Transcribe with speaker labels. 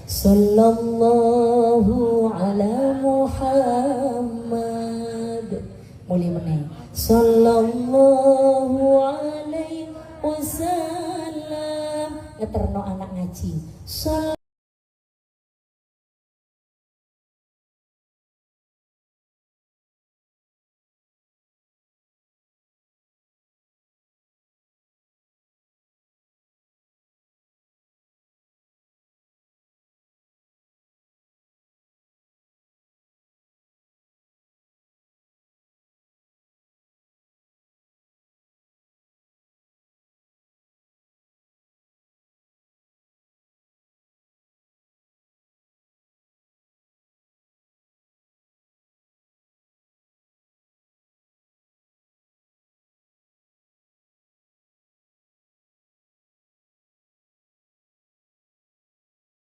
Speaker 1: Sallallahu ala Muhammad. Mulai meneng. Sallallahu alaihi wasallam. Ngeterno anak ngaji.